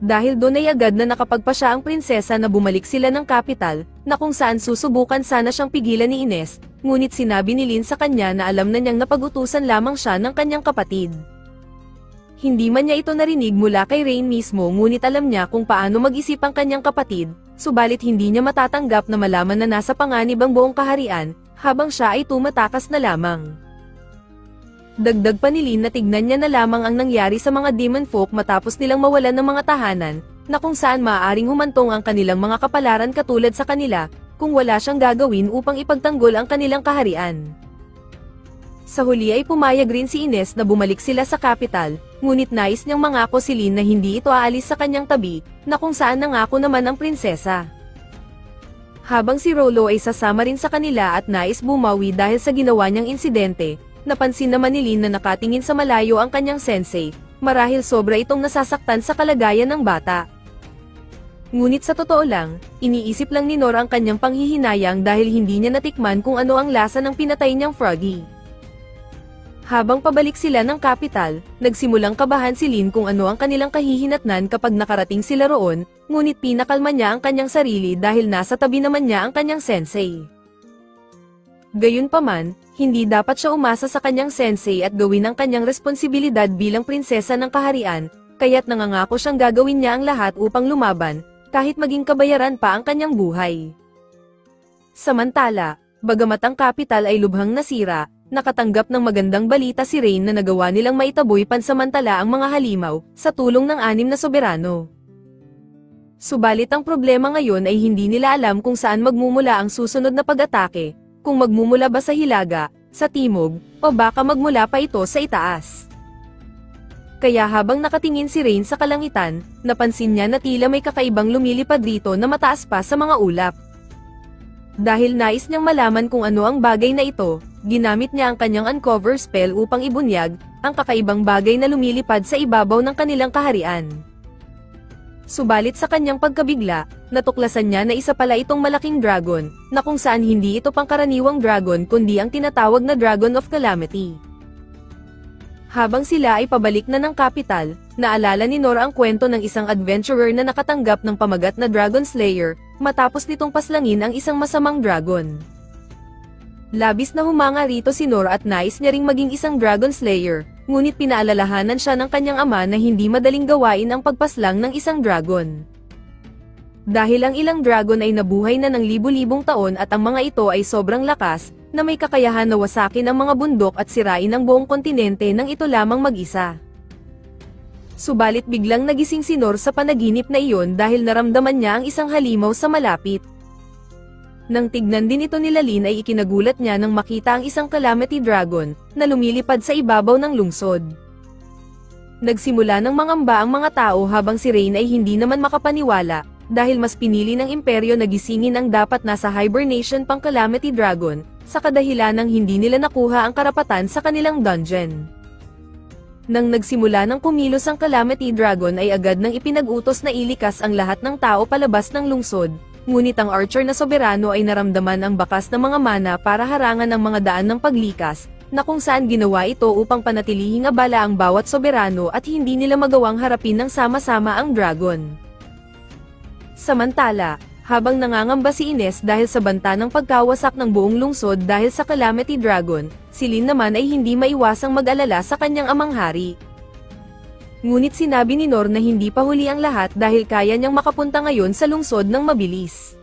Dahil doon ay agad na nakapagpasya ang prinsesa na bumalik sila ng kapital, na kung saan susubukan sana siyang pigilan ni Ines, ngunit sinabi ni Lin sa kanya na alam na niyang napag-utusan lamang siya ng kanyang kapatid. Hindi man niya ito narinig mula kay Rain mismo, ngunit alam niya kung paano mag-isip ang kanyang kapatid, subalit hindi niya matatanggap na malaman na nasa panganib ang buong kaharian, habang siya ay tumatakas na lamang. Dagdag pa ni Lin na tignan niya na lamang ang nangyari sa mga demon folk matapos nilang mawalan ng mga tahanan, na kung saan maaaring humantong ang kanilang mga kapalaran katulad sa kanila, kung wala siyang gagawin upang ipagtanggol ang kanilang kaharian. Sa huli ay pumayag rin si Ines na bumalik sila sa kapital, ngunit nais niyang mangako si Lin na hindi ito aalis sa kanyang tabi, na kung saan nangako naman ang prinsesa. Habang si Rolo ay sasama rin sa kanila at nais bumawi dahil sa ginawa niyang insidente, napansin naman ni Lin na nakatingin sa malayo ang kanyang sensei, marahil sobra itong nasasaktan sa kalagayan ng bata. Ngunit sa totoo lang, iniisip lang ni Nora ang kanyang panghihinayang dahil hindi niya natikman kung ano ang lasa ng pinatay niyang Froggy. Habang pabalik sila ng kapital, nagsimulang kabahan si Lin kung ano ang kanilang kahihinatnan kapag nakarating sila roon, ngunit pinakalma niya ang kanyang sarili dahil nasa tabi naman niya ang kanyang sensei. Gayunpaman, hindi dapat siya umasa sa kanyang sensei at gawin ang kanyang responsibilidad bilang prinsesa ng kaharian, kaya't nangangako siyang gagawin niya ang lahat upang lumaban, kahit maging kabayaran pa ang kanyang buhay. Samantala, bagamat ang kapital ay lubhang nasira, nakatanggap ng magandang balita si Rain na nagawa nilang maitaboy pansamantala ang mga halimaw, sa tulong ng 6 na soberano. Subalit ang problema ngayon ay hindi nila alam kung saan magmumula ang susunod na pag-atake, kung magmumula ba sa hilaga, sa timog, o baka magmula pa ito sa itaas. Kaya habang nakatingin si Rain sa kalangitan, napansin niya na tila may kakaibang lumilipad dito na mataas pa sa mga ulap. Dahil nais niyang malaman kung ano ang bagay na ito, ginamit niya ang kanyang uncover spell upang ibunyag ang kakaibang bagay na lumilipad sa ibabaw ng kanilang kaharian. Subalit sa kanyang pagkabigla, natuklasan niya na isa pala itong malaking dragon, na kung saan hindi ito pangkaraniwang dragon kundi ang tinatawag na Dragon of Calamity. Habang sila ay pabalik na ng kapital, naalala ni Nora ang kwento ng isang adventurer na nakatanggap ng pamagat na Dragon Slayer, matapos nitong paslangin ang isang masamang dragon. Labis na humanga rito si Nora at nais niya ring maging isang Dragon Slayer, ngunit pinaalalahanan siya ng kanyang ama na hindi madaling gawain ang pagpaslang ng isang dragon. Dahil ang ilang dragon ay nabuhay na ng libu-libong taon at ang mga ito ay sobrang lakas, na may kakayahan na wasakin ang mga bundok at sirain ang buong kontinente nang ito lamang mag-isa. Subalit biglang nagising si Nor sa panaginip na iyon dahil naramdaman niya ang isang halimaw sa malapit. Nang tignan din ito ni Lin ay ikinagulat niya nang makita ang isang Calamity Dragon, na lumilipad sa ibabaw ng lungsod. Nagsimula ng mangamba ang mga tao habang si Rain ay hindi naman makapaniwala, dahil mas pinili ng imperyo na gisingin ang dapat nasa hibernation pang Calamity Dragon, sa kadahilanang hindi nila nakuha ang karapatan sa kanilang dungeon. Nang nagsimula ng kumilos ang Calamity Dragon ay agad nang ipinag-utos na ilikas ang lahat ng tao palabas ng lungsod, ngunit ang archer na soberano ay naramdaman ang bakas ng mga mana para harangan ang mga daan ng paglikas, na kung saan ginawa ito upang panatilihing abala ang bawat soberano at hindi nila magawang harapin ng sama-sama ang dragon. Samantala, habang nangangamba si Ines dahil sa banta ng pagkawasak ng buong lungsod dahil sa Calamity Dragon, si Lin naman ay hindi maiwasang mag-alala sa kanyang amang hari. Ngunit sinabi ni Nor na hindi pa huli ang lahat dahil kaya niyang makapunta ngayon sa lungsod ng mabilis.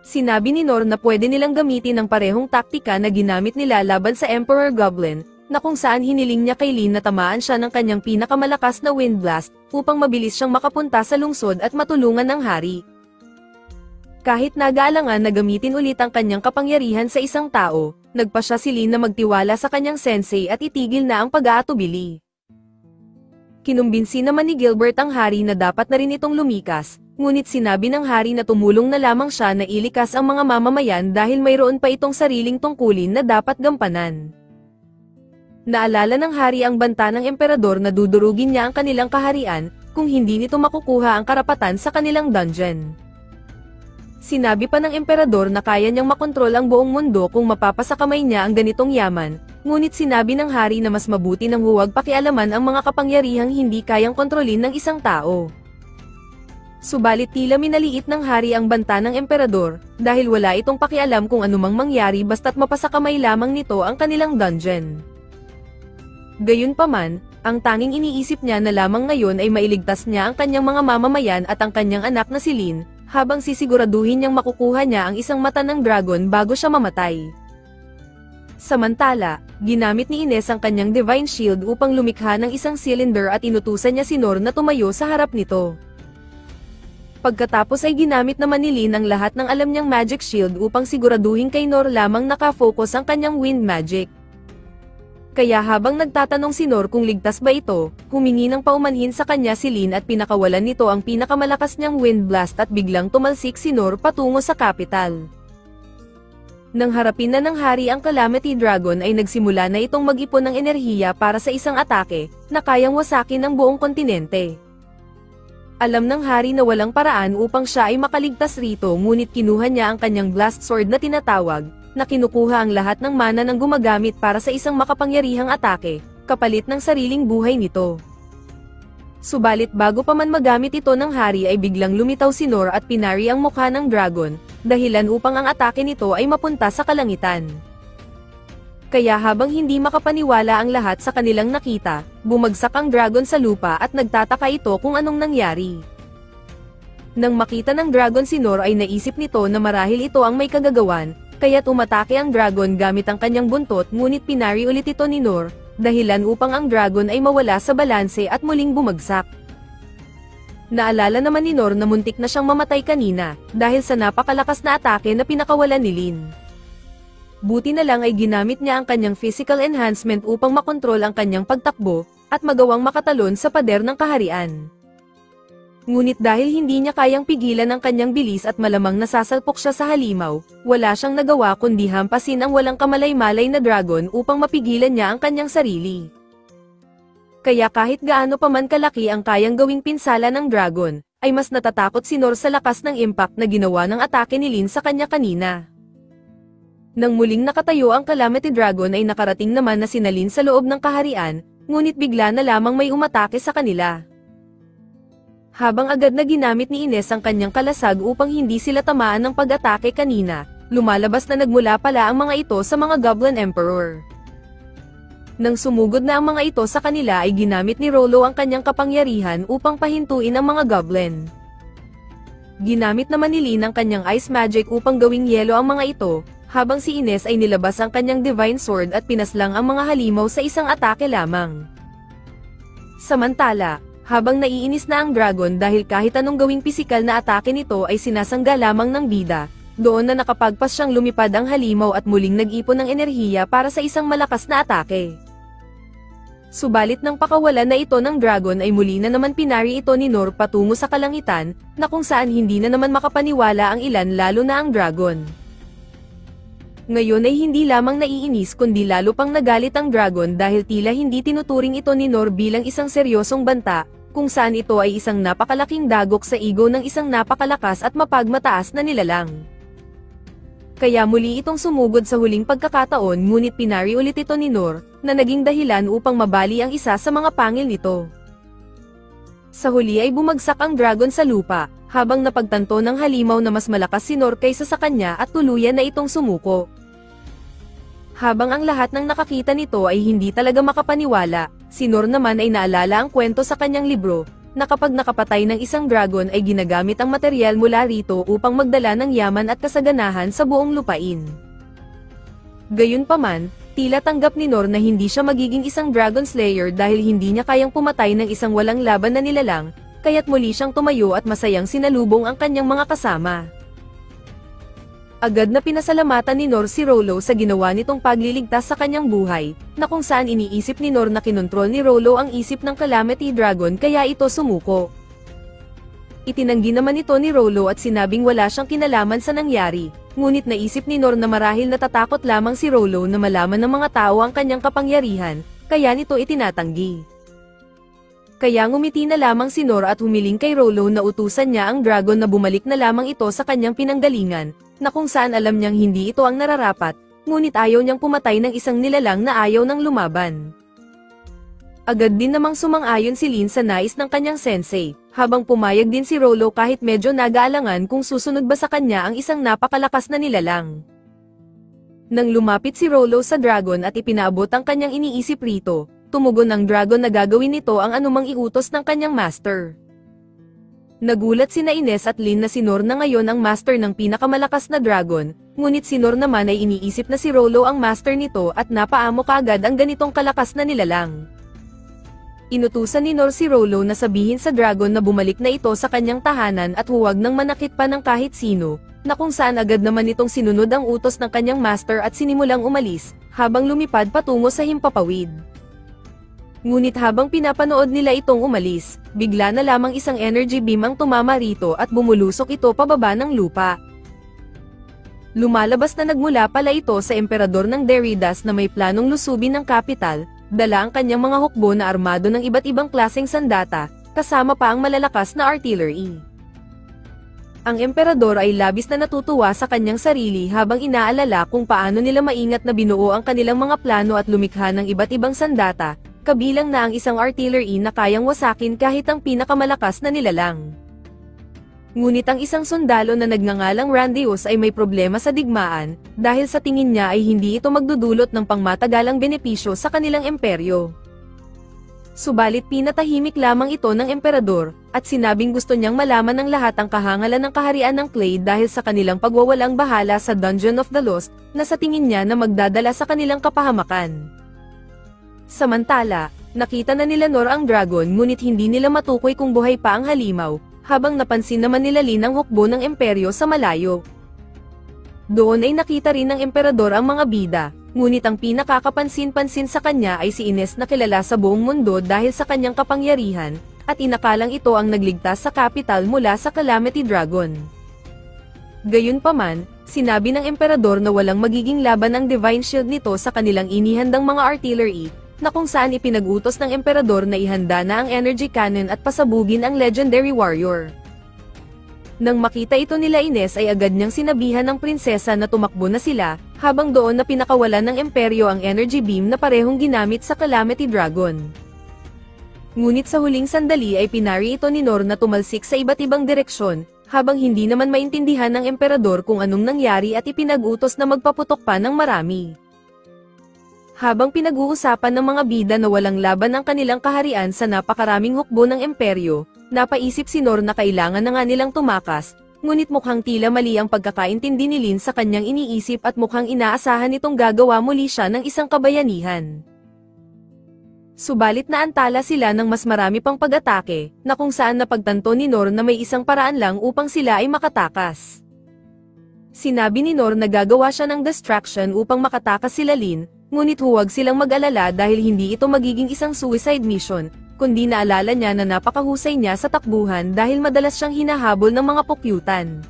Sinabi ni Nor na pwede nilang gamitin ang parehong taktika na ginamit nila laban sa Emperor Goblin, na kung saan hiniling niya kay Lin na tamaan siya ng kanyang pinakamalakas na wind blast, upang mabilis siyang makapunta sa lungsod at matulungan ng hari. Kahit nag-aalangan na gamitin ulit ang kanyang kapangyarihan sa isang tao, nagpasya si Lin na magtiwala sa kanyang sensei at itigil na ang pag-aatubili. Kinumbinsi naman ni Gilbert ang hari na dapat na rin itong lumikas, ngunit sinabi ng hari na tumulong na lamang siya na ilikas ang mga mamamayan dahil mayroon pa itong sariling tungkulin na dapat gampanan. Naalala ng hari ang banta ng emperador na dudurugin niya ang kanilang kaharian, kung hindi nito makukuha ang karapatan sa kanilang dungeon. Sinabi pa ng emperador na kaya niyang makontrol ang buong mundo kung mapapasakamay niya ang ganitong yaman, ngunit sinabi ng hari na mas mabuti nang huwag pakialaman ang mga kapangyarihang hindi kayang kontrolin ng isang tao. Subalit tila minaliit ng hari ang banta ng emperador, dahil wala itong pakialam kung anumang mangyari basta't mapasakamay lamang nito ang kanilang dungeon. Gayunpaman, ang tanging iniisip niya na lamang ngayon ay mailigtas niya ang kanyang mga mamamayan at ang kanyang anak na si Lin, habang sisiguraduhin niyang makukuha niya ang isang mata ng dragon bago siya mamatay. Samantala, ginamit ni Ines ang kanyang Divine Shield upang lumikha ng isang cylinder at inutusan niya si Nor na tumayo sa harap nito. Pagkatapos ay ginamit naman ni Lin ang lahat ng alam niyang magic shield upang siguraduhin kay Nor lamang nakafocus ang kanyang wind magic. Kaya habang nagtatanong si Nor kung ligtas ba ito, humingi ng paumanhin sa kanya si Lin at pinakawalan nito ang pinakamalakas niyang wind blast at biglang tumalsik si Nor patungo sa capital. Nang harapin na ng hari ang Calamity Dragon ay nagsimula na itong mag-ipon ng enerhiya para sa isang atake na kayang wasakin ang buong kontinente. Alam ng hari na walang paraan upang siya ay makaligtas rito, ngunit kinuha niya ang kanyang blast sword na tinatawag, na kinukuha ang lahat ng mana ng gumagamit para sa isang makapangyarihang atake, kapalit ng sariling buhay nito. Subalit bago pa man magamit ito ng hari ay biglang lumitaw si Nor at pinari ang mukha ng dragon, dahilan upang ang atake nito ay mapunta sa kalangitan. Kaya habang hindi makapaniwala ang lahat sa kanilang nakita, bumagsak ang dragon sa lupa at nagtataka ito kung anong nangyari. Nang makita ng dragon si Nor ay naisip nito na marahil ito ang may kagagawan, kaya't umatake ang dragon gamit ang kanyang buntot, ngunit pinari ulit ito ni Nor, dahilan upang ang dragon ay mawala sa balanse at muling bumagsak. Naalala naman ni Nor na muntik na siyang mamatay kanina, dahil sa napakalakas na atake na pinakawalan ni Lin. Buti na lang ay ginamit niya ang kanyang physical enhancement upang makontrol ang kanyang pagtakbo, at magawang makatalon sa pader ng kaharian. Ngunit dahil hindi niya kayang pigilan ang kanyang bilis at malamang nasasalpok siya sa halimaw, wala siyang nagawa kundi hampasin ang walang kamalay-malay na dragon upang mapigilan niya ang kanyang sarili. Kaya kahit gaano pa man kalaki ang kayang gawing pinsala ng dragon, ay mas natatakot si Nor sa lakas ng impact na ginawa ng atake ni Lin sa kanya kanina. Nang muling nakatayo ang Calamity Dragon ay nakarating naman na si Lin sa loob ng kaharian, ngunit bigla na lamang may umatake sa kanila. Habang agad na ginamit ni Ines ang kanyang kalasag upang hindi sila tamaan ng pag-atake kanina, lumalabas na nagmula pala ang mga ito sa mga Goblin Emperor. Nang sumugod na ang mga ito sa kanila ay ginamit ni Rollo ang kanyang kapangyarihan upang pahintuin ang mga Goblin. Ginamit naman ni Lin ang kanyang Ice Magic upang gawing yelo ang mga ito, habang si Ines ay nilabas ang kanyang Divine Sword at pinaslang ang mga halimaw sa isang atake lamang. Samantala, habang naiinis na ang dragon dahil kahit anong gawing pisikal na atake nito ay sinasangga lamang ng bida, doon na nakapagpas siyang lumipad ang halimaw at muling nag-ipon ng enerhiya para sa isang malakas na atake. Subalit nang pakawalan na ito ng dragon ay muli na naman pinari ito ni Nor patungo sa kalangitan, na kung saan hindi na naman makapaniwala ang ilan lalo na ang dragon. Ngayon ay hindi lamang naiinis kundi lalo pang nagalit ang dragon dahil tila hindi tinuturing ito ni Nor bilang isang seryosong banta, kung saan ito ay isang napakalaking dagok sa ego ng isang napakalakas at mapagmataas na nilalang. Kaya muli itong sumugod sa huling pagkakataon, ngunit pinari ulit ito ni Nor, na naging dahilan upang mabali ang isa sa mga pangil nito. Sa huli ay bumagsak ang dragon sa lupa, habang napagtanto ng halimaw na mas malakas si Nor kaysa sa kanya at tuluyan na itong sumuko. Habang ang lahat ng nakakita nito ay hindi talaga makapaniwala, si Nor naman ay naalala ang kwento sa kanyang libro, na kapag nakapatay ng isang dragon ay ginagamit ang materyal mula rito upang magdala ng yaman at kasaganahan sa buong lupain. Gayunpaman, tila tanggap ni Nor na hindi siya magiging isang Dragon Slayer dahil hindi niya kayang pumatay ng isang walang laban na nilalang, kaya't muli siyang tumayo at masayang sinalubong ang kanyang mga kasama. Agad na pinasalamatan ni Nor si Rollo sa ginawa nitong pagliligtas sa kanyang buhay, na kung saan iniisip ni Nor na kinontrol ni Rollo ang isip ng Calamity Dragon kaya ito sumuko. Itinanggi naman ito ni Rollo at sinabing wala siyang kinalaman sa nangyari, ngunit naisip ni Nor na marahil natatakot lamang si Rollo na malaman ng mga tao ang kanyang kapangyarihan, kaya nito itinatanggi. Kaya ngumiti na lamang si Nor at humiling kay Rollo na utusan niya ang dragon na bumalik na lamang ito sa kanyang pinanggalingan, na kung saan alam niyang hindi ito ang nararapat, ngunit ayaw niyang pumatay ng isang nilalang na ayaw ng lumaban. Agad din namang sumang-ayon si Lin sa nais ng kanyang sensei, habang pumayag din si Rolo kahit medyo nag-aalangan kung susunod ba sa kanya ang isang napakalakas na nilalang. Nang lumapit si Rolo sa dragon at ipinaabot ang kanyang iniisip rito, tumugon ang dragon na gagawin nito ang anumang iutos ng kanyang master. Nagulat sina Ines at Lin na si Nor na ngayon ang master ng pinakamalakas na dragon, ngunit si Nor naman ay iniisip na si Rolo ang master nito at napaamo kaagad ang ganitong kalakas na nilalang. Inutusan ni Nor si Rolo na sabihin sa dragon na bumalik na ito sa kanyang tahanan at huwag nang manakit pa ng kahit sino, na kung saan agad naman itong sinunod ang utos ng kanyang master at sinimulang umalis, habang lumipad patungo sa himpapawid. Ngunit habang pinapanood nila itong umalis, bigla na lamang isang energy beam ang tumama rito at bumulusok ito pababa ng lupa. Lumalabas na nagmula pala ito sa emperador ng Deridas na may planong lusubin ng kapital, dala ang kanyang mga hukbo na armado ng iba't ibang klaseng sandata, kasama pa ang malalakas na artillery. Ang emperador ay labis na natutuwa sa kanyang sarili habang inaalala kung paano nila maingat na binuo ang kanilang mga plano at lumikha ng iba't ibang sandata, kabilang na ang isang artillery na kayang wasakin kahit ang pinakamalakas na nilalang. Ngunit ang isang sundalo na nagngangalang Randius ay may problema sa digmaan, dahil sa tingin niya ay hindi ito magdudulot ng pangmatagalang benepisyo sa kanilang imperyo. Subalit pinatahimik lamang ito ng emperador, at sinabing gusto niyang malaman ng lahat ang kahangalan ng kaharian ng Clay dahil sa kanilang pagwawalang bahala sa Dungeon of the Lost, na sa tingin niya na magdadala sa kanilang kapahamakan. Samantala, nakita na nila Nor ang dragon ngunit hindi nila matukoy kung buhay pa ang halimaw, habang napansin naman nila Lin ang hukbo ng imperyo sa malayo. Doon ay nakita rin ng emperador ang mga bida, ngunit ang pinakakapansin-pansin sa kanya ay si Ines na kilala sa buong mundo dahil sa kanyang kapangyarihan, at inakalang ito ang nagligtas sa kapital mula sa Calamity Dragon. Gayunpaman, sinabi ng emperador na walang magiging laban ang Divine Shield nito sa kanilang inihandang mga artillery, na kung saan ipinag-utos ng emperador na ihanda na ang energy cannon at pasabugin ang legendary warrior. Nang makita ito nila Ines ay agad niyang sinabihan ng prinsesa na tumakbo na sila, habang doon na pinakawalan ng imperyo ang energy beam na parehong ginamit sa Calamity Dragon. Ngunit sa huling sandali ay pinari ito ni Nor na tumalsik sa iba't ibang direksyon, habang hindi naman maintindihan ng emperador kung anong nangyari at ipinag-utos na magpaputok pa ng marami. Habang pinag-uusapan ng mga bida na walang laban ang kanilang kaharian sa napakaraming hukbo ng imperyo, napaisip si Nor na kailangan na nga nilang tumakas, ngunit mukhang tila mali ang pagkakaintindi ni Lin sa kanyang iniisip at mukhang inaasahan itong gagawa muli siya ng isang kabayanihan. Subalit naantala sila ng mas marami pang pag-atake, na kung saan napagtanto ni Nor na may isang paraan lang upang sila ay makatakas. Sinabi ni Nor na gagawa siya ng distraction upang makatakas sila Lin, ngunit huwag silang mag-alala dahil hindi ito magiging isang suicide mission, kundi naalala niya na napakahusay niya sa takbuhan dahil madalas siyang hinahabol ng mga pukyutan.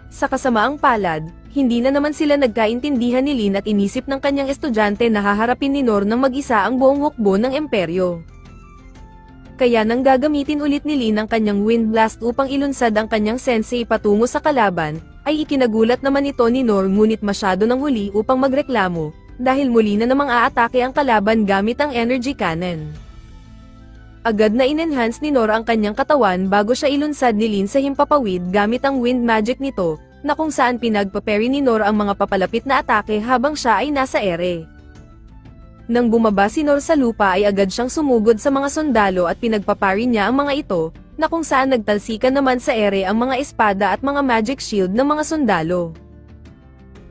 Sa kasamaang palad, hindi na naman sila nagkaintindihan ni Lin at inisip ng kanyang estudyante na haharapin ni Nor ng mag-isa ang buong hukbo ng imperyo. Kaya nang gagamitin ulit ni Lin ang kanyang Wind Blast upang ilunsad ang kanyang sensei patungo sa kalaban, ay ikinagulat naman ito ni Nor ngunit masyado nang huli upang magreklamo, dahil muli na namang aatake ang kalaban gamit ang energy cannon. Agad na in-enhance ni Nor ang kanyang katawan bago siya ilunsad ni Lin sa himpapawid gamit ang wind magic nito, na kung saan pinagpaparry ni Nor ang mga papalapit na atake habang siya ay nasa ere. Nang bumaba si Nor sa lupa ay agad siyang sumugod sa mga sundalo at pinagpaparry niya ang mga ito, na kung saan nagtalsikan naman sa ere ang mga espada at mga magic shield ng mga sundalo.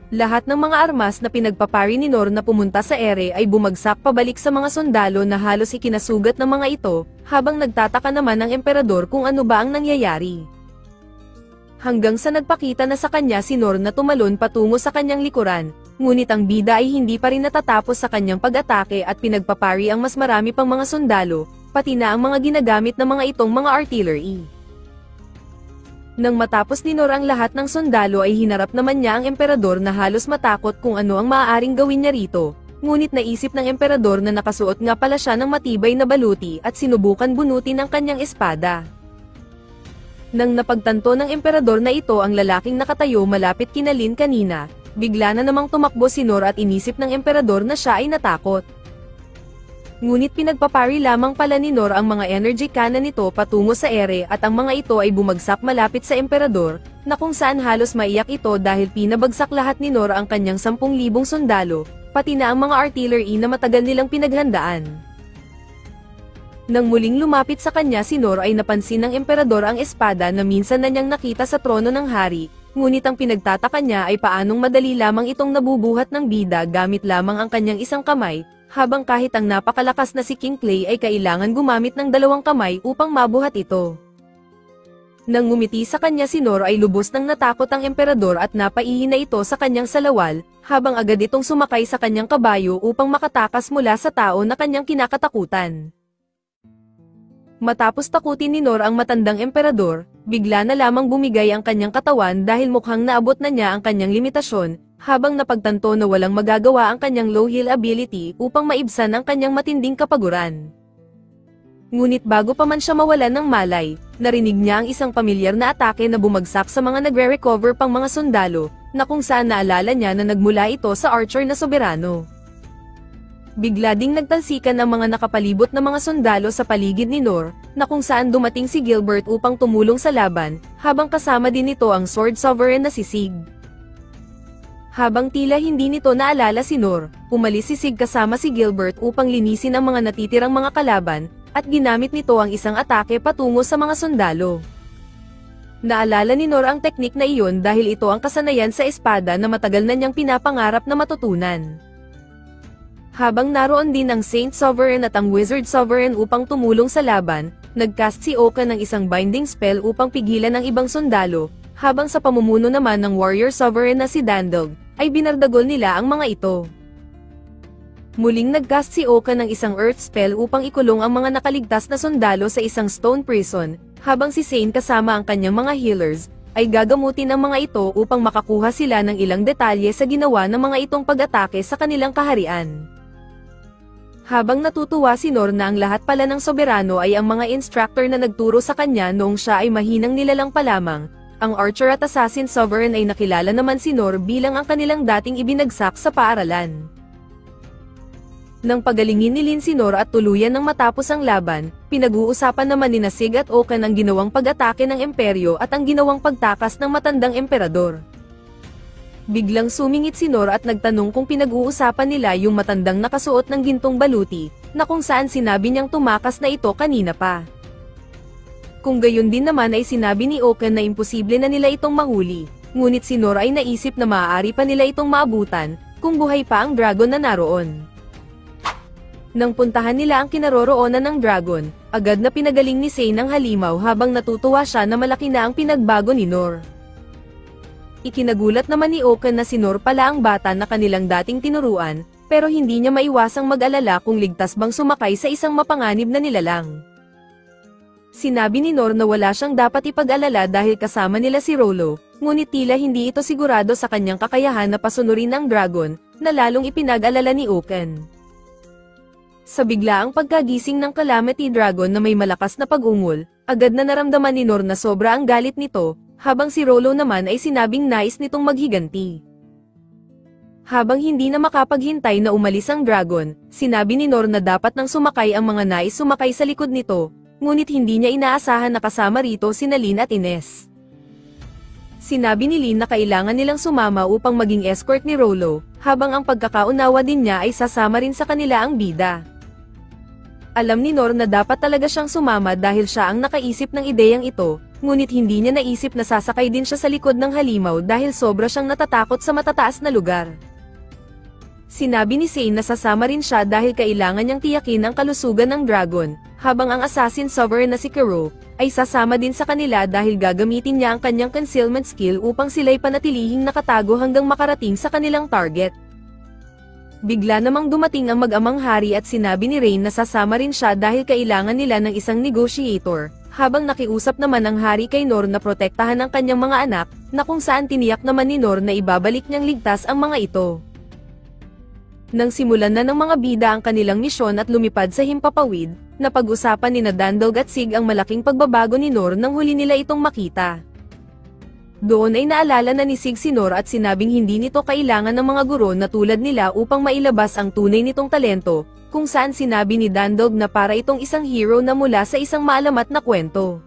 Lahat ng mga armas na pinagpapari ni Nor na pumunta sa ere ay bumagsak pabalik sa mga sundalo na halos ikinasugat ng mga ito, habang nagtataka naman ang emperador kung ano ba ang nangyayari. Hanggang sa nagpakita na sa kanya si Nor na tumalon patungo sa kanyang likuran, ngunit ang bida ay hindi pa rin natatapos sa kanyang pag-atake at pinagpapari ang mas marami pang mga sundalo, pati na ang mga ginagamit ng mga itong mga artillery. Nang matapos ni Nor ang lahat ng sundalo ay hinarap naman niya ang emperador na halos matakot kung ano ang maaaring gawin niya rito, ngunit naisip ng emperador na nakasuot nga pala siya ng matibay na baluti at sinubukan bunutin ang kanyang espada. Nang napagtanto ng emperador na ito ang lalaking nakatayo malapit kina Lin kanina, bigla na namang tumakbo si Nor at inisip ng emperador na siya ay natakot. Ngunit pinagpapari lamang pala ni Nor ang mga energy cannon nito patungo sa ere at ang mga ito ay bumagsak malapit sa emperador, na kung saan halos maiyak ito dahil pinabagsak lahat ni Nor ang kanyang 10,000 sundalo, pati na ang mga artillery na matagal nilang pinaghandaan. Nang muling lumapit sa kanya si Nor ay napansin ng emperador ang espada na minsan na niyang nakita sa trono ng hari, ngunit ang pinagtataka niya ay paanong madali lamang itong nabubuhat ng bida gamit lamang ang kanyang isang kamay, habang kahit ang napakalakas na si King Clay ay kailangan gumamit ng 2 kamay upang mabuhat ito. Nang ngumiti sa kanya si Nor ay lubos nang natakot ang emperador at napaihi na ito sa kanyang salawal, habang agad itong sumakay sa kanyang kabayo upang makatakas mula sa tao na kanyang kinakatakutan. Matapos takutin ni Nor ang matandang emperador, bigla na lamang bumigay ang kanyang katawan dahil mukhang naabot na niya ang kanyang limitasyon, habang napagtanto na walang magagawa ang kanyang low heal ability upang maibsan ang kanyang matinding kapaguran. Ngunit bago pa man siya mawalan ng malay, narinig niya ang isang pamilyar na atake na bumagsak sa mga nagre-recover pang mga sundalo, na kung saan naalala niya na nagmula ito sa archer na soberano. Bigla ding nagtalsikan ang mga nakapalibot na mga sundalo sa paligid ni Nor, na kung saan dumating si Gilbert upang tumulong sa laban, habang kasama din nito ang Sword Sovereign na si Sig. Habang tila hindi nito naalala si Nor, umalis si Sig kasama si Gilbert upang linisin ang mga natitirang mga kalaban, at ginamit nito ang isang atake patungo sa mga sundalo. Naalala ni Nor ang teknik na iyon dahil ito ang kasanayan sa espada na matagal na niyang pinapangarap na matutunan. Habang naroon din ang Saint Sovereign at ang Wizard Sovereign upang tumulong sa laban, nagcast si Oka ng isang binding spell upang pigilan ang ibang sundalo, habang sa pamumuno naman ng Warrior Sovereign na si Dandog, ay binardagol nila ang mga ito. Muling nagcast si Oka ng isang Earth spell upang ikulong ang mga nakaligtas na sundalo sa isang stone prison, habang si Saint kasama ang kanyang mga healers, ay gagamutin ang mga ito upang makakuha sila ng ilang detalye sa ginawa ng mga itong pag-atake sa kanilang kaharian. Habang natutuwa si Nor na ang lahat pala ng soberano ay ang mga instructor na nagturo sa kanya noong siya ay mahinang nilalang pa lamang, ang Archer at Assassin Sovereign ay nakilala naman si Nor bilang ang kanilang dating ibinagsak sa paaralan. Nang pagalingin ni Lin si Nor at tuluyan ng matapos ang laban, pinag-uusapan naman ni Sig at Okan ang ginawang pag-atake ng Imperyo at ang ginawang pagtakas ng matandang emperador. Biglang sumingit si Nor at nagtanong kung pinag-uusapan nila yung matandang nakasuot ng gintong baluti, na kung saan sinabi niyang tumakas na ito kanina pa. Kung gayon din naman ay sinabi ni Okan na imposible na nila itong mahuli, ngunit si Nor ay naisip na maaari pa nila itong maabutan, kung buhay pa ang dragon na naroon. Nang puntahan nila ang kinaroroonan ng dragon, agad na pinagaling ni Sei ng halimaw habang natutuwa siya na malaki na ang pinagbago ni Nor. Ikinagulat naman ni Okan na si Nor pala ang bata na kanilang dating tinuruan, pero hindi niya maiwasang mag-alala kung ligtas bang sumakay sa isang mapanganib na nilalang. Sinabi ni Nor na wala siyang dapat ipag-alala dahil kasama nila si Rollo, ngunit tila hindi ito sigurado sa kanyang kakayahan na pasunurin ang dragon, na lalong ipinag-alala ni Okan. Sa biglaang pagkagising ng Calamity Dragon na may malakas na pag-ungol, agad na naramdaman ni Nor na sobra ang galit nito, habang si Rollo naman ay sinabing nais nitong maghiganti. Habang hindi na makapaghintay na umalis ang dragon, sinabi ni Nor na dapat nang sumakay ang mga nais sumakay sa likod nito, ngunit hindi niya inaasahan na kasama rito sina Lin at Ines. Sinabi ni Lin na kailangan nilang sumama upang maging escort ni Rollo, habang ang pagkakaunawa din niya ay sasama rin sa kanila ang bida. Alam ni Nor na dapat talaga siyang sumama dahil siya ang nakaisip ng ideyang ito, ngunit hindi niya naisip na sasakay din siya sa likod ng halimaw dahil sobra siyang natatakot sa matataas na lugar. Sinabi ni Sei na sasama rin siya dahil kailangan niyang tiyakin ang kalusugan ng dragon, habang ang Assassin Sovereign na si Kuro, ay sasama din sa kanila dahil gagamitin niya ang kanyang concealment skill upang sila'y panatilihing nakatago hanggang makarating sa kanilang target. Bigla namang dumating ang mag-amang hari at sinabi ni Rain na sasama rin siya dahil kailangan nila ng isang negotiator, habang nakiusap naman ang hari kay Nor na protektahan ang kanyang mga anak, na kung saan tiniyak naman ni Nor na ibabalik niyang ligtas ang mga ito. Nang simulan na ng mga bida ang kanilang misyon at lumipad sa himpapawid, napag-usapan ni Dandog at Sig ang malaking pagbabago ni Nor nang huli nila itong makita. Doon ay naalala na ni Sig si Nor at sinabing hindi nito kailangan ng mga guro na tulad nila upang mailabas ang tunay nitong talento, kung saan sinabi ni Dandog na para itong isang hero na mula sa isang maalamat na kwento.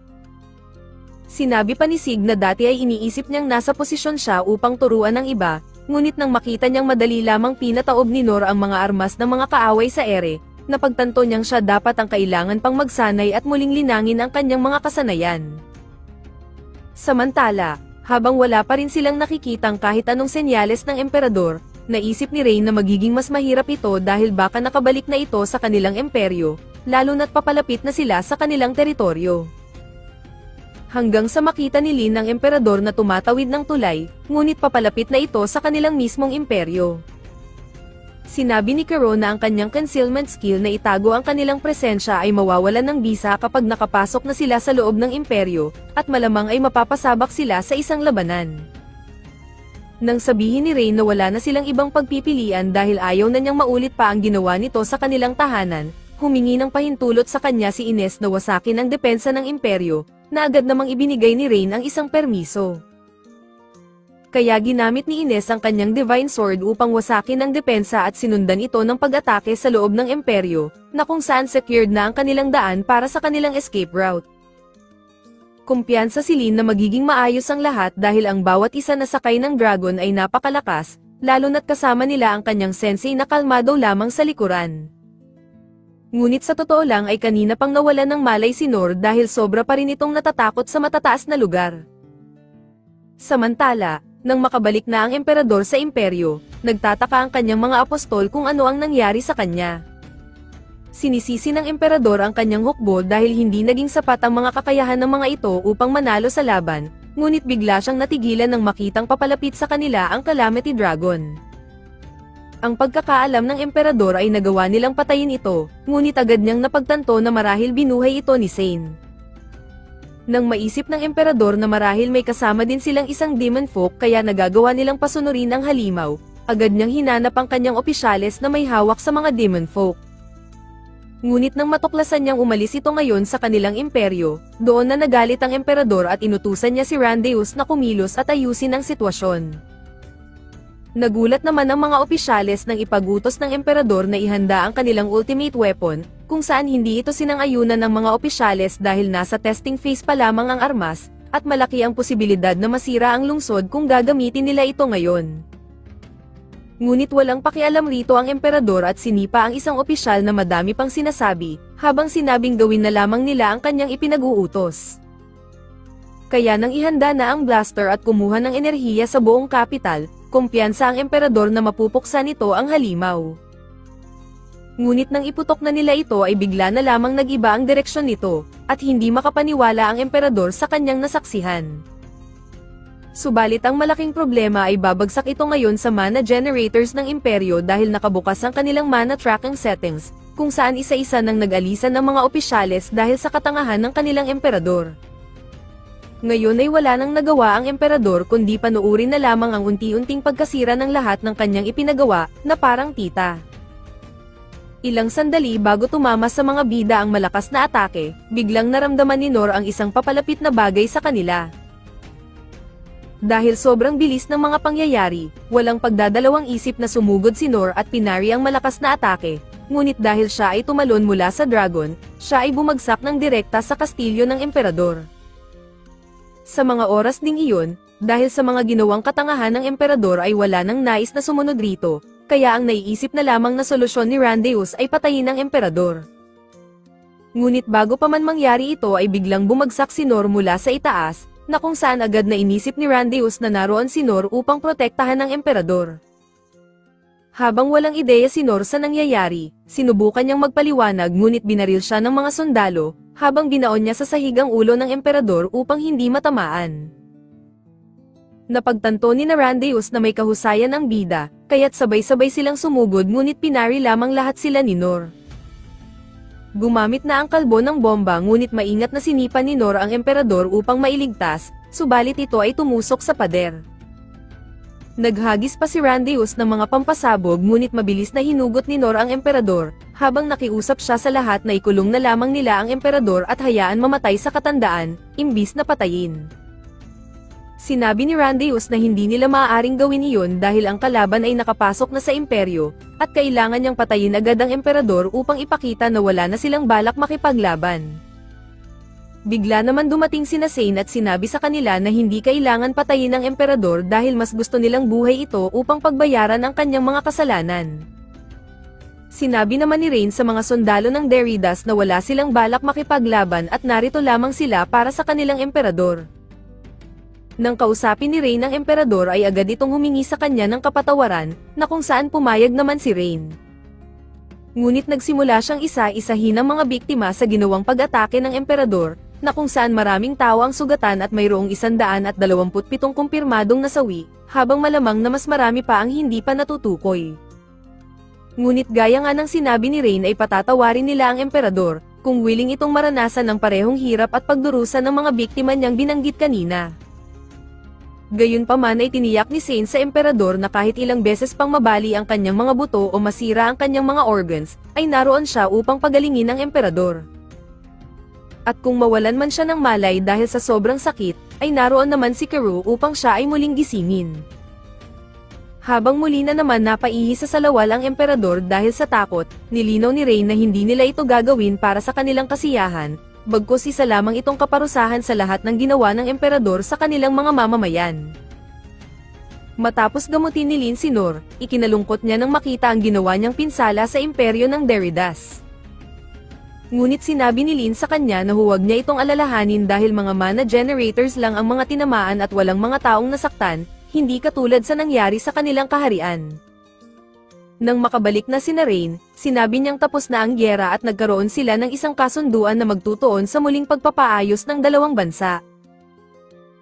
Sinabi pa ni Sig na dati ay iniisip niyang nasa posisyon siya upang turuan ng iba, ngunit nang makita niyang madali lamang pinataob ni Nor ang mga armas ng mga kaaway sa ere, napagtanto niyang siya dapat ang kailangan pang magsanay at muling linangin ang kanyang mga kasanayan. Samantala, habang wala pa rin silang nakikitang kahit anong senyales ng emperador, naisip ni Rain na magiging mas mahirap ito dahil baka nakabalik na ito sa kanilang imperyo, lalo na't papalapit na sila sa kanilang teritoryo. Hanggang sa makita ni Lin ang emperador na tumatawid ng tulay, ngunit papalapit na ito sa kanilang mismong imperyo. Sinabi ni Kero na ang kanyang concealment skill na itago ang kanilang presensya ay mawawalan ng bisa kapag nakapasok na sila sa loob ng imperyo, at malamang ay mapapasabak sila sa isang labanan. Nang sabihin ni Rain na wala na silang ibang pagpipilian dahil ayaw na niyang maulit pa ang ginawa nito sa kanilang tahanan, humingi ng pahintulot sa kanya si Ines na wasakin ang depensa ng imperyo, na agad namang ibinigay ni Rain ang isang permiso. Kaya ginamit ni Ines ang kanyang Divine Sword upang wasakin ang depensa at sinundan ito ng pag-atake sa loob ng imperyo, na kung saan secured na ang kanilang daan para sa kanilang escape route. Kumpiyansa si Lin na magiging maayos ang lahat dahil ang bawat isa na sakay ng dragon ay napakalakas, lalo na't kasama nila ang kanyang sensei na kalmado lamang sa likuran. Ngunit sa totoo lang ay kanina pang nawalan ng malay si Nor dahil sobra pa rin itong natatakot sa matataas na lugar. Samantala, nang makabalik na ang emperador sa imperyo, nagtataka ang kanyang mga apostol kung ano ang nangyari sa kanya. Sinisisi ng emperador ang kanyang hukbo dahil hindi naging sapat ang mga kakayahan ng mga ito upang manalo sa laban, ngunit bigla siyang natigilan nang makitang papalapit sa kanila ang Calamity Dragon. Ang pagkakaalam ng emperador ay nagawa nilang patayin ito, ngunit agad niyang napagtanto na marahil binuhay ito ni Sane. Nang maisip ng emperador na marahil may kasama din silang isang demon folk kaya nagagawa nilang pasunurin ang halimaw, agad niyang hinanap ang kanyang opisyales na may hawak sa mga demon folk. Ngunit nang matuklasan niyang umalis ito ngayon sa kanilang imperyo, doon na nagalit ang emperador at inutusan niya si Randeus na kumilos at ayusin ang sitwasyon. Nagulat naman ang mga opisyales nang ipagutos ng emperador na ihanda ang kanilang ultimate weapon, kung saan hindi ito sinang-ayunan ng mga opisyales dahil nasa testing phase pa lamang ang armas, at malaki ang posibilidad na masira ang lungsod kung gagamitin nila ito ngayon. Ngunit walang pakialam rito ang emperador at sinipa ang isang opisyal na madami pang sinasabi, habang sinabing gawin na lamang nila ang kanyang ipinag-uutos. Kaya nang ihanda na ang blaster at kumuha ng enerhiya sa buong kapital, kumpiyansa ang emperador na mapupuksan nito ang halimaw. Ngunit nang iputok na nila ito ay bigla na lamang nag-iba ang direksyon nito, at hindi makapaniwala ang emperador sa kanyang nasaksihan. Subalit ang malaking problema ay babagsak ito ngayon sa mana generators ng imperyo dahil nakabukas ang kanilang mana tracking settings, kung saan isa-isa nang nag-alisan ng mga opisyales dahil sa katangahan ng kanilang emperador. Ngayon ay wala nang nagawa ang emperador kundi panuurin na lamang ang unti-unting pagkasira ng lahat ng kanyang ipinagawa, na parang tita. Ilang sandali bago tumama sa mga bida ang malakas na atake, biglang naramdaman ni Nor ang isang papalapit na bagay sa kanila. Dahil sobrang bilis ng mga pangyayari, walang pagdadalawang isip na sumugod si Nor at pinari ang malakas na atake, ngunit dahil siya ay tumalon mula sa dragon, siya ay bumagsak ng direkta sa kastilyo ng emperador. Sa mga oras ding iyon, dahil sa mga ginawang katangahan ng emperador ay wala nang nais na sumunod rito, kaya ang naiisip na lamang na solusyon ni Randeus ay patayin ang emperador. Ngunit bago pa man mangyari ito ay biglang bumagsak si Nor mula sa itaas, na kung saan agad na inisip ni Randeus na naroon si Nor upang protektahan ng emperador. Habang walang ideya si Nor sa nangyayari, sinubukan niyang magpaliwanag ngunit binaril siya ng mga sundalo, habang binaon niya sa sahig ang ulo ng emperador upang hindi matamaan. Napagtanto ni Randeus na may kahusayan ang bida, kaya't sabay-sabay silang sumugod ngunit pinari lamang lahat sila ni Nor. Gumamit na ang kalbo ng bomba ngunit maingat na sinipa ni Nor ang emperador upang mailigtas, subalit ito ay tumusok sa pader. Naghagis pa si Randeus ng mga pampasabog ngunit mabilis na hinugot ni Nor ang emperador, habang nakiusap siya sa lahat na ikulong na lamang nila ang emperador at hayaan mamatay sa katandaan, imbis na patayin. Sinabi ni Randeus na hindi nila maaaring gawin iyon dahil ang kalaban ay nakapasok na sa imperyo, at kailangan niyang patayin agad ang emperador upang ipakita na wala na silang balak makipaglaban. Bigla naman dumating sina Zane at sinabi sa kanila na hindi kailangan patayin ang emperador dahil mas gusto nilang buhay ito upang pagbayaran ang kanyang mga kasalanan. Sinabi naman ni Rain sa mga sundalo ng Deridas na wala silang balak makipaglaban at narito lamang sila para sa kanilang emperador. Nang kausapin ni Rain ang emperador ay agad itong humingi sa kanya ng kapatawaran, na kung saan pumayag naman si Rain. Ngunit nagsimula siyang isa-isahin ang mga biktima sa ginawang pag-atake ng emperador, na kung saan maraming tao ang sugatan at mayroong 127 kumpirmadong nasawi, habang malamang na mas marami pa ang hindi pa natutukoy. Ngunit gaya nga ng sinabi ni Rain ay patatawarin nila ang emperador, kung willing itong maranasan ng parehong hirap at pagdurusa ng mga biktima niyang binanggit kanina. Gayunpaman ay tiniyak ni Zane sa emperador na kahit ilang beses pang mabali ang kanyang mga buto o masira ang kanyang mga organs, ay naroon siya upang pagalingin ang emperador. At kung mawalan man siya ng malay dahil sa sobrang sakit, ay naroon naman si Karoo upang siya ay muling gisingin. Habang muli na naman napaihi sa salawal ang emperador dahil sa takot, nilinaw ni Rain na hindi nila ito gagawin para sa kanilang kasiyahan, bagkus isa lamang itong kaparusahan sa lahat ng ginawa ng emperador sa kanilang mga mamamayan. Matapos gamutin ni Lin si Noor, ikinalungkot niya nang makita ang ginawa niyang pinsala sa imperyo ng Deridas. Ngunit sinabi ni Lin sa kanya na huwag niya itong alalahanin dahil mga mana generators lang ang mga tinamaan at walang mga taong nasaktan, hindi katulad sa nangyari sa kanilang kaharian. Nang makabalik na sina Rain, sinabi niyang tapos na ang gyera at nagkaroon sila ng isang kasunduan na magtutuon sa muling pagpapaayos ng dalawang bansa.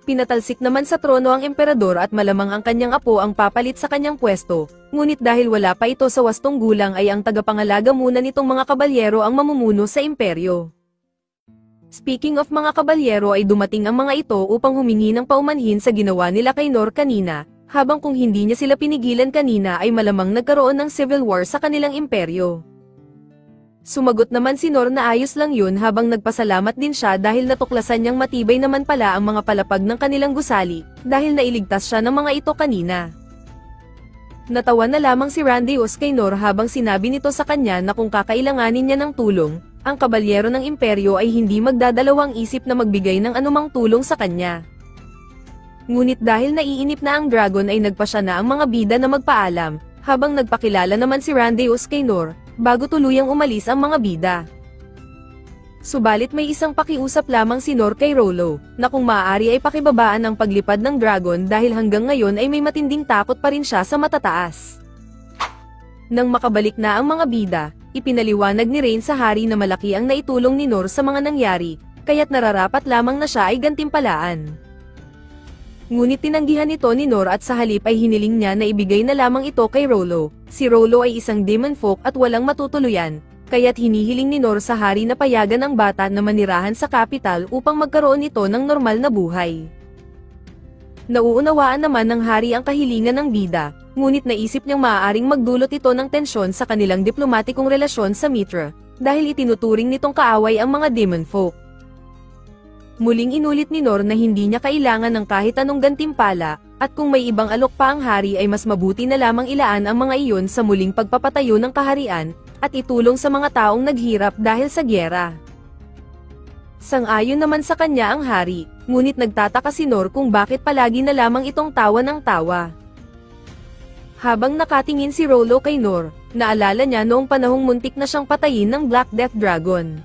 Pinatalsik naman sa trono ang emperador at malamang ang kanyang apo ang papalit sa kanyang pwesto, ngunit dahil wala pa ito sa 8 gulang ay ang tagapangalaga muna nitong mga kabalyero ang mamumuno sa imperyo. Speaking of mga kabalyero ay dumating ang mga ito upang humingi ng paumanhin sa ginawa nila kay Noor kanina, habang kung hindi niya sila pinigilan kanina ay malamang nagkaroon ng civil war sa kanilang imperyo. Sumagot naman si Noor na ayos lang yun habang nagpasalamat din siya dahil natuklasan niyang matibay naman pala ang mga palapag ng kanilang gusali, dahil nailigtas siya ng mga ito kanina. Natawa na lamang si Randeus kay Noor habang sinabi nito sa kanya na kung kakailanganin niya ng tulong, ang kabalyero ng imperyo ay hindi magdadalawang isip na magbigay ng anumang tulong sa kanya. Ngunit dahil naiinip na ang dragon ay nagpa siya na ang mga bida na magpaalam, habang nagpakilala naman si Randeus kay Noor, bago tuluyang umalis ang mga bida. Subalit may isang pakiusap lamang si Noor kay Rollo, na kung maaari ay pakibabaan ang paglipad ng dragon dahil hanggang ngayon ay may matinding takot pa rin siya sa matataas. Nang makabalik na ang mga bida, ipinaliwanag ni Rain sa hari na malaki ang naitulong ni Noor sa mga nangyari, kaya't nararapat lamang na siya ay gantimpalaan. Ngunit tinanggihan ito ni Noor at sa halip ay hiniling niya na ibigay na lamang ito kay Rollo. Si Rollo ay isang demon folk at walang matutuluyan, kaya't hinihiling ni Noor sa hari na payagan ang bata na manirahan sa kapital upang magkaroon ito ng normal na buhay. Nauunawaan naman ng hari ang kahilingan ng bida, ngunit naisip niyang maaaring magdulot ito ng tensyon sa kanilang diplomatikong relasyon sa Mitra, dahil itinuturing nitong kaaway ang mga demon folk. Muling inulit ni Noor na hindi niya kailangan ng kahit anong gantimpala, at kung may ibang alok pa ang hari ay mas mabuti na lamang ilaan ang mga iyon sa muling pagpapatayo ng kaharian, at itulong sa mga taong naghirap dahil sa gyera. Sang-ayon naman sa kanya ang hari, ngunit nagtataka si Noor kung bakit palagi na lamang itong tawa ng tawa. Habang nakatingin si Rollo kay Noor, naalala niya noong panahong muntik na siyang patayin ng Black Death Dragon.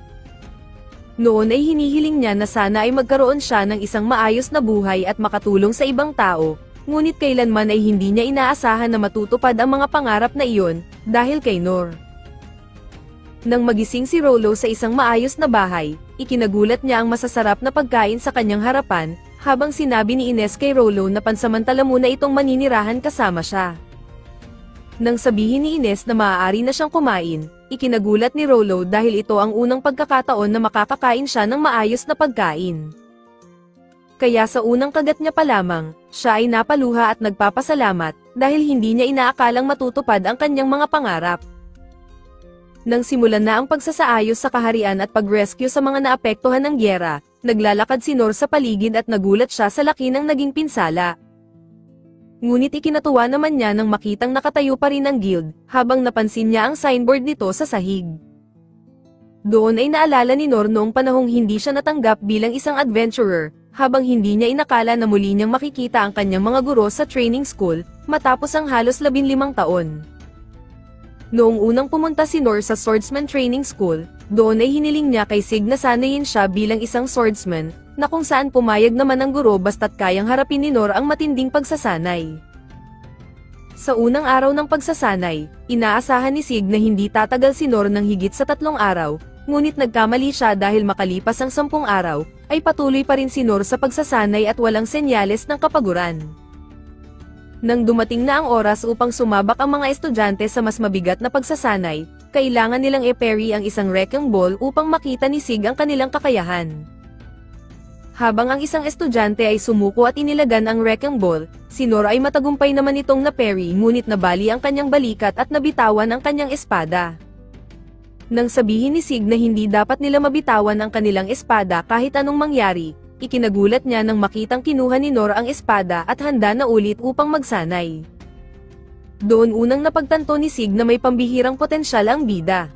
Noon ay hinihiling niya na sana ay magkaroon siya ng isang maayos na buhay at makatulong sa ibang tao, ngunit kailanman ay hindi niya inaasahan na matutupad ang mga pangarap na iyon, dahil kay Noor. Nang magising si Rollo sa isang maayos na bahay, ikinagulat niya ang masasarap na pagkain sa kanyang harapan, habang sinabi ni Ines kay Rollo na pansamantala muna itong maninirahan kasama siya. Nang sabihin ni Ines na maaari na siyang kumain, ikinagulat ni Rollo dahil ito ang unang pagkakataon na makakakain siya ng maayos na pagkain. Kaya sa unang kagat niya pa lamang, siya ay napaluha at nagpapasalamat, dahil hindi niya inaakalang matutupad ang kanyang mga pangarap. Nang simulan na ang pagsasaayos sa kaharian at pag-rescue sa mga naapektuhan ng gyera, Naglalakad si Nor sa paligid at nagulat siya sa laki ng naging pinsala. Ngunit ikinatuwa naman niya nang makitang nakatayo pa rin ang guild, habang napansin niya ang signboard nito sa sahig. Doon ay naalala ni Nor noong panahong hindi siya natanggap bilang isang adventurer, habang hindi niya inakala na muli niyang makikita ang kanyang mga guro sa training school, matapos ang halos 15 taon. Noong unang pumunta si Nor sa Swordsman Training School, doon ay hiniling niya kay Sig na sanayin siya bilang isang swordsman, na kung saan pumayag naman ang guro basta't kayang harapin ni Nor ang matinding pagsasanay. Sa unang araw ng pagsasanay, inaasahan ni Sig na hindi tatagal si Nor ng higit sa 3 araw, ngunit nagkamali siya dahil makalipas ang 10 araw, ay patuloy pa rin si Nor sa pagsasanay at walang senyales ng kapaguran. Nang dumating na ang oras upang sumabak ang mga estudyante sa mas mabigat na pagsasanay, kailangan nilang i-parry ang isang wrecking ball upang makita ni Sig ang kanilang kakayahan. Habang ang isang estudyante ay sumuko at inilagan ang wrecking ball, si Nor ay matagumpay naman itong na-parry ngunit nabali ang kanyang balikat at nabitawan ang kanyang espada. Nang sabihin ni Sig na hindi dapat nila mabitawan ang kanilang espada kahit anong mangyari, ikinagulat niya nang makitang kinuha ni Nor ang espada at handa na ulit upang magsanay. Doon unang napagtanto ni Sig na may pambihirang potensyal ang bida.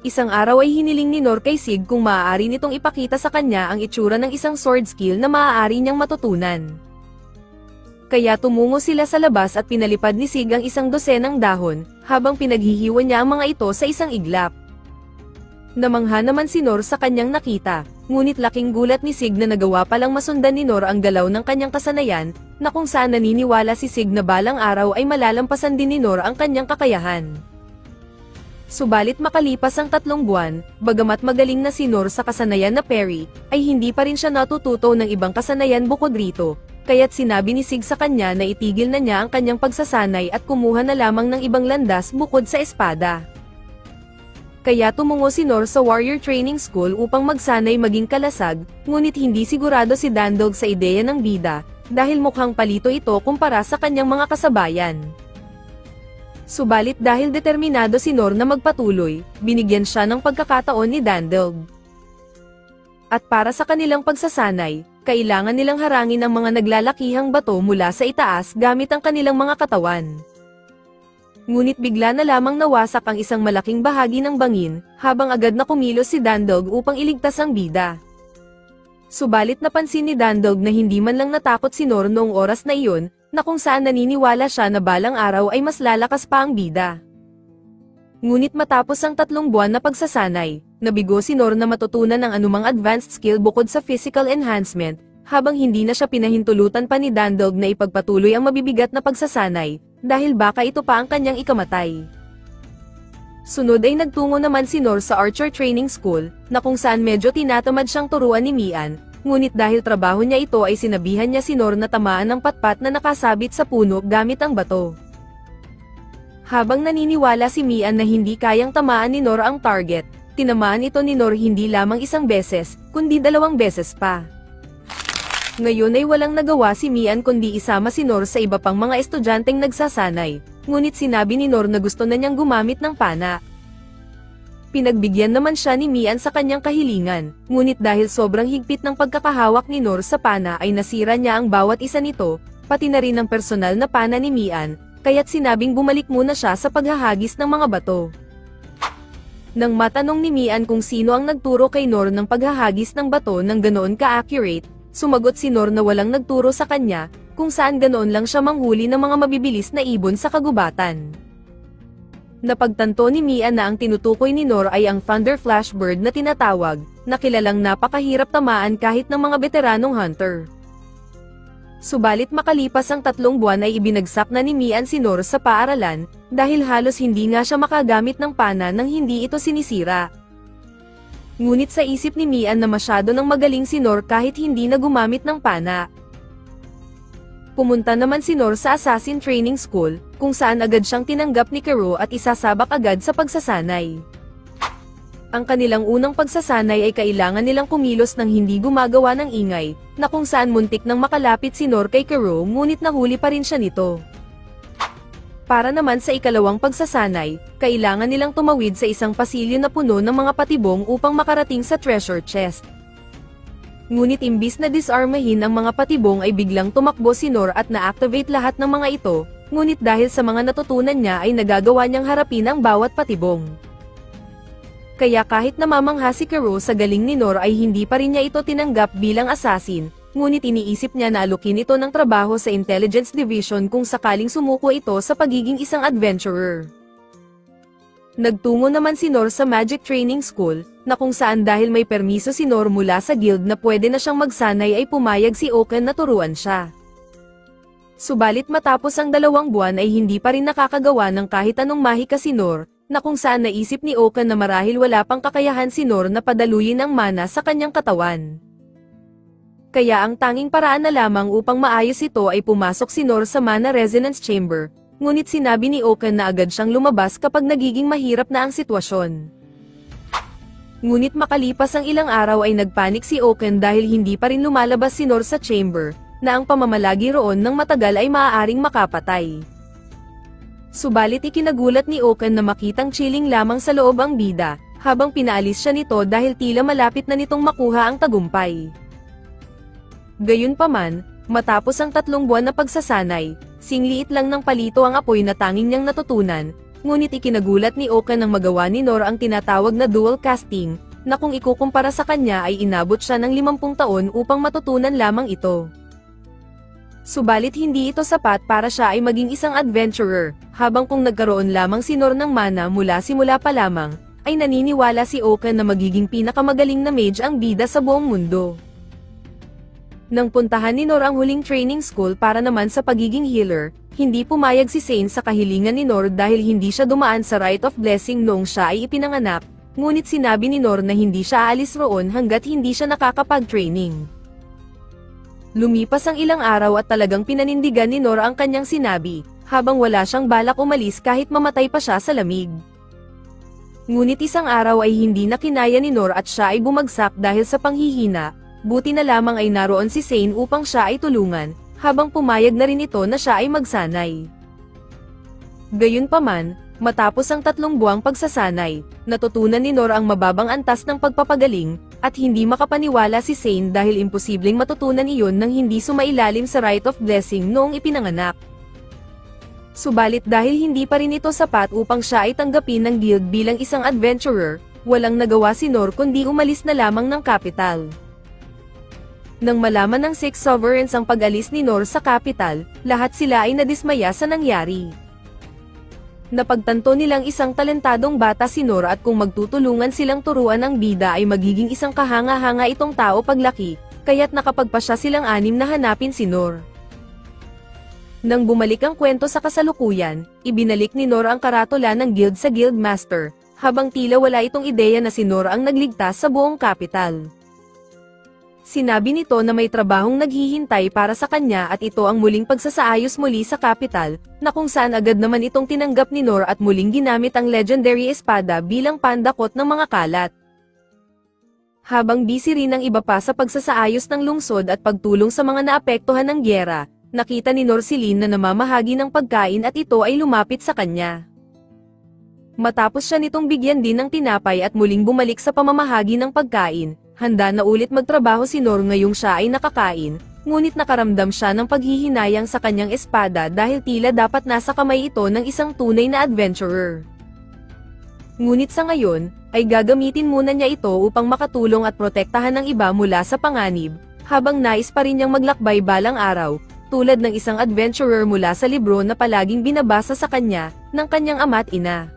Isang araw ay hiniling ni Nor kay Sig kung maaari nitong ipakita sa kanya ang itsura ng isang sword skill na maaari niyang matutunan. Kaya tumungo sila sa labas at pinalipad ni Sig ang isang dosenang dahon, habang pinaghihiwa niya ang mga ito sa isang iglap. Namangha naman si Nor sa kanyang nakita, ngunit laking gulat ni Sig na nagawa palang masundan ni Nor ang galaw ng kanyang kasanayan, na kung saan naniniwala si Sig na balang araw ay malalampasan din ni Nor ang kanyang kakayahan. Subalit makalipas ang 3 buwan, bagamat magaling na si Nor sa kasanayan na parry, ay hindi pa rin siya natututo ng ibang kasanayan bukod rito, kaya't sinabi ni Sig sa kanya na itigil na niya ang kanyang pagsasanay at kumuha na lamang ng ibang landas bukod sa espada. Kaya tumungo si Nor sa Warrior Training School upang magsanay maging kalasag, ngunit hindi sigurado si Dandog sa ideya ng bida, dahil mukhang palito ito kumpara sa kanyang mga kasabayan. Subalit dahil determinado si Nor na magpatuloy, binigyan siya ng pagkakataon ni Dandog. At para sa kanilang pagsasanay, kailangan nilang harangin ang mga naglalakihang bato mula sa itaas gamit ang kanilang mga katawan. Ngunit bigla na lamang nawasak ang isang malaking bahagi ng bangin, habang agad na kumilos si Dandog upang iligtas ang bida. Subalit napansin ni Dandog na hindi man lang natakot si Nor noong oras na iyon, na kung saan naniniwala siya na balang araw ay mas lalakas pa ang bida. Ngunit matapos ang 3 buwan na pagsasanay, nabigo si Nor na matutunan ang anumang advanced skill bukod sa physical enhancement, habang hindi na siya pinahintulutan pa ni Dandog na ipagpatuloy ang mabibigat na pagsasanay, dahil baka ito pa ang kanyang ikamatay. Sunod ay nagtungo naman si Nor sa Archer Training School, na kung saan medyo tinatamad siyang turuan ni Mian, ngunit dahil trabaho niya ito ay sinabihan niya si Nor na tamaan ng patpat na nakasabit sa puno gamit ang bato. Habang naniniwala si Mian na hindi kayang tamaan ni Nor ang target, tinamaan ito ni Nor hindi lamang isang beses, kundi 2 beses pa. Ngayon ay walang nagawa si Mian kundi isama si Nor sa iba pang mga estudyanteng nagsasanay, ngunit sinabi ni Nor na gusto na niyang gumamit ng pana. Pinagbigyan naman siya ni Mian sa kanyang kahilingan, ngunit dahil sobrang higpit ng pagkakahawak ni Nor sa pana ay nasira niya ang bawat isa nito, pati na rin ang personal na pana ni Mian, kaya't sinabing bumalik muna siya sa paghahagis ng mga bato. Nang matanong ni Mian kung sino ang nagturo kay Nor ng paghahagis ng bato ng ganoon ka-accurate, sumagot si Nor na walang nagturo sa kanya, kung saan ganoon lang siya manghuli ng mga mabibilis na ibon sa kagubatan. Napagtanto ni Mian na ang tinutukoy ni Nor ay ang Thunder Flash Bird na tinatawag, na kilalang napakahirap tamaan kahit ng mga veteranong hunter. Subalit makalipas ang 3 buwan ay ibinagsak na ni Mian si Nor sa paaralan, dahil halos hindi nga siya makagamit ng pana nang hindi ito sinisira. Ngunit sa isip ni Mian na masyado nang magaling si Nor kahit hindi na gumamit ng pana. Pumunta naman si Nor sa Assassin Training School, kung saan agad siyang tinanggap ni Kero at isasabak agad sa pagsasanay. Ang kanilang unang pagsasanay ay kailangan nilang kumilos ng hindi gumagawa ng ingay, na kung saan muntik nang makalapit si Nor kay Kero ngunit nahuli pa rin siya nito. Para naman sa ikalawang pagsasanay, kailangan nilang tumawid sa isang pasilyo na puno ng mga patibong upang makarating sa treasure chest. Ngunit imbis na disarmahin ang mga patibong ay biglang tumakbo si Noor at na-activate lahat ng mga ito, ngunit dahil sa mga natutunan niya ay nagagawa niyang harapin ang bawat patibong. Kaya kahit namamangha si Kero sa galing ni Noor ay hindi pa rin niya ito tinanggap bilang assassin, ngunit iniisip niya na alukin ito ng trabaho sa Intelligence Division kung sakaling sumuko ito sa pagiging isang adventurer. Nagtungo naman si Noor sa Magic Training School, na kung saan dahil may permiso si Noor mula sa guild na pwede na siyang magsanay ay pumayag si Oaken na turuan siya. Subalit matapos ang 2 buwan ay hindi pa rin nakakagawa ng kahit anong mahika si Noor, na kung saan naisip ni Oaken na marahil wala pang kakayahan si Noor na padaluyin ang mana sa kanyang katawan. Kaya ang tanging paraan na lamang upang maayos ito ay pumasok si Noor sa Mana Resonance Chamber, ngunit sinabi ni Oaken na agad siyang lumabas kapag nagiging mahirap na ang sitwasyon. Ngunit makalipas ang ilang araw ay nagpanik si Oaken dahil hindi pa rin lumalabas si Noor sa chamber, na ang pamamalagi roon ng matagal ay maaaring makapatay. Subalit ikinagulat ni Oaken na makitang chilling lamang sa loob ang bida, habang pinaalis siya nito dahil tila malapit na nitong makuha ang tagumpay. Gayunpaman, matapos ang 3 buwan na pagsasanay, singliit lang ng palito ang apoy na tanging niyang natutunan, ngunit ikinagulat ni Oaken nang magawa ni Noor ang tinatawag na dual casting, na kung ikukumpara sa kanya ay inabot siya ng 50 taon upang matutunan lamang ito. Subalit hindi ito sapat para siya ay maging isang adventurer, habang kung nagkaroon lamang si Noor ng mana mula simula pa lamang, ay naniniwala si Oaken na magiging pinakamagaling na mage ang bida sa buong mundo. Nang puntahan ni Noor ang huling training school para naman sa pagiging healer, hindi pumayag si Sain sa kahilingan ni Noor dahil hindi siya dumaan sa Rite of Blessing noong siya ay ipinanganak, ngunit sinabi ni Noor na hindi siya aalis roon hanggat hindi siya nakakapag-training. Lumipas ang ilang araw at talagang pinanindigan ni Noor ang kanyang sinabi, habang wala siyang balak umalis kahit mamatay pa siya sa lamig. Ngunit isang araw ay hindi na kinaya ni Noor at siya ay bumagsak dahil sa panghihina, buti na lamang ay naroon si Sain upang siya ay tulungan, habang pumayag na rin ito na siya ay magsanay. Gayunpaman, matapos ang 3 buwang pagsasanay, natutunan ni Noor ang mababang antas ng pagpapagaling, at hindi makapaniwala si Sain dahil imposibleng matutunan iyon nang hindi sumailalim sa Rite of Blessing noong ipinanganak. Subalit dahil hindi pa rin ito sapat upang siya ay tanggapin ng guild bilang isang adventurer, walang nagawa si Noor kundi umalis na lamang ng capital. Nang malaman ng 6 sovereigns ang pag-alis ni Noor sa capital, lahat sila ay nadismaya sa nangyari. Napagtanto nilang isang talentadong bata si Noor at kung magtutulungan silang turuan ang bida ay magiging isang kahanga-hanga itong tao paglaki, kaya't nakapagpasya silang 6 na hanapin si Noor. Nang bumalik ang kwento sa kasalukuyan, ibinalik ni Noor ang karatula ng guild sa guild master, habang tila wala itong ideya na si Noor ang nagligtas sa buong capital. Sinabi nito na may trabahong naghihintay para sa kanya at ito ang muling pagsasaayos muli sa capital, na kung saan agad naman itong tinanggap ni Noor at muling ginamit ang legendary espada bilang pandakot ng mga kalat. Habang busy rin ang iba pa sa pagsasaayos ng lungsod at pagtulong sa mga naapektuhan ng gyera, nakita ni Noor si Lin na namamahagi ng pagkain at ito ay lumapit sa kanya. Matapos siya nitong bigyan din ng tinapay at muling bumalik sa pamamahagi ng pagkain, handa na ulit magtrabaho si Noor ngayong siya ay nakakain, ngunit nakaramdam siya ng paghihinayang sa kanyang espada dahil tila dapat nasa kamay ito ng isang tunay na adventurer. Ngunit sa ngayon, ay gagamitin muna niya ito upang makatulong at protektahan ng iba mula sa panganib, habang nais pa rin niyang maglakbay balang araw, tulad ng isang adventurer mula sa libro na palaging binabasa sa kanya, ng kanyang ama at ina.